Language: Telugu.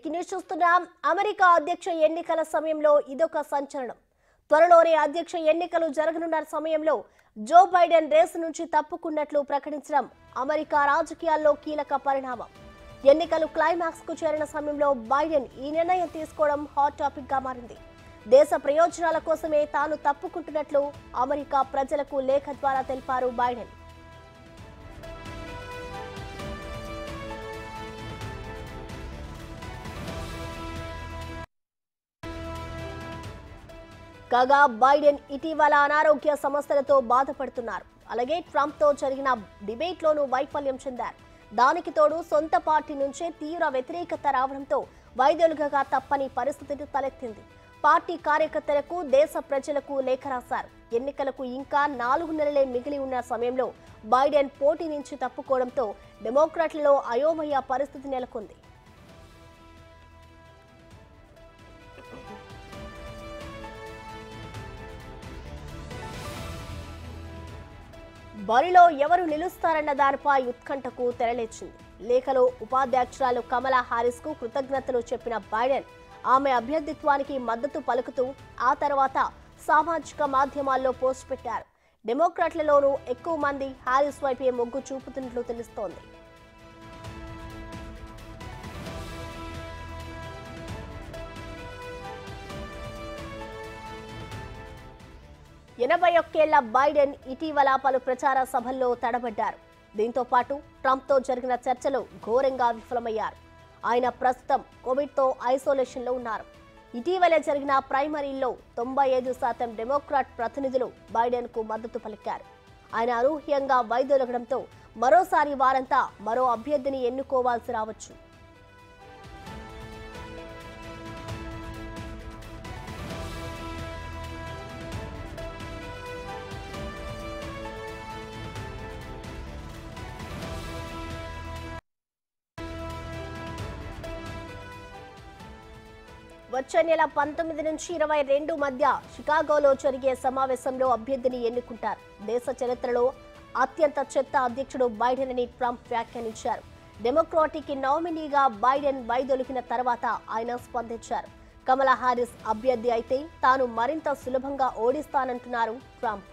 బ్రేకింగ్ న్యూస్ చూస్తున్నాం. అమెరికా అధ్యక్ష ఎన్నికల సమయంలో ఇదొక సంచలనం. త్వరలోనే అధ్యక్ష ఎన్నికలు జరగనున్న సమయంలో జో బైడెన్ రేసు నుంచి తప్పుకున్నట్లు ప్రకటించడం అమెరికా రాజకీయాల్లో కీలక పరిణామం. ఎన్నికలు క్లైమాక్స్ కు చేరిన సమయంలో బైడెన్ ఈ నిర్ణయం తీసుకోవడం హాట్ టాపిక్ గా మారింది. దేశ ప్రయోజనాల కోసమే తాను తప్పుకుంటున్నట్లు అమెరికా ప్రజలకు లేఖ ద్వారా తెలిపారు బైడెన్. కాగా బైడెన్ ఇటీవల అనారోగ్య సమస్యలతో బాధపడుతున్నారు. అలాగే ట్రంప్ తో జరిగిన డిబేట్ లోనూ వైఫల్యం చెందారు. దానికి తోడు సొంత పార్టీ నుంచే తీవ్ర వ్యతిరేకత రావడంతో వైదొలుగగా తప్పని పరిస్థితి తలెత్తింది. పార్టీ కార్యకర్తలకు దేశ ప్రజలకు లేఖ రాశారు. ఎన్నికలకు ఇంకా 4 నెలలే మిగిలి ఉన్న సమయంలో బైడెన్ పోటీ నుంచి తప్పుకోవడంతో డెమోక్రాట్లలో అయోమయ పరిస్థితి నెలకొంది. బరిలో ఎవరు నిలుస్తారన్న దానిపై ఉత్కంఠకు తెరలేచింది. లేఖలో ఉపాధ్యక్షురాలు కమలా హారిస్ కు కృతజ్ఞతలు చెప్పిన బైడెన్ ఆమె అభ్యర్థిత్వానికి మద్దతు పలుకుతూ ఆ తర్వాత సామాజిక మాధ్యమాల్లో పోస్ట్ పెట్టారు. డెమోక్రాట్లలోనూ ఎక్కువ మంది హారిస్ వైపే మొగ్గు చూపుతున్నట్లు తెలుస్తోంది. ఎనభై ఒక్కేళ్ల బైడెన్ ఇటీవల పలు ప్రచార సభల్లో తడబడ్డారు. దీంతో పాటు ట్రంప్ తో జరిగిన చర్చలు ఘోరంగా విఫలమయ్యారు. ఆయన ప్రస్తుతం కోవిడ్తో ఐసోలేషన్లో ఉన్నారు. ఇటీవలే జరిగిన ప్రైమరీల్లో 95% డెమోక్రాట్ ప్రతినిధులు బైడెన్ కు మద్దతు పలికారు. ఆయన అనూహ్యంగా వైదొలగడంతో మరోసారి వారంతా మరో అభ్యర్థిని ఎన్నుకోవాల్సి రావచ్చు. వచ్చే నెల 19 నుంచి 22 మధ్య షికాగోలో జరిగే సమావేశంలో అభ్యర్థిని ఎన్నుకుంటారు. దేశ చరిత్రలో అత్యంత చెత్త అధ్యక్షుడు బైడెన్ అని ట్రంప్ వ్యాఖ్యానించారు. డెమోక్రాటిక్ నామినీగా బైడెన్ వైదొలిగిన తర్వాత ఆయన స్పందించారు. కమలా హారిస్ అభ్యర్థి అయితే తాను మరింత సులభంగా ఓడిస్తానంటున్నారు ట్రంప్.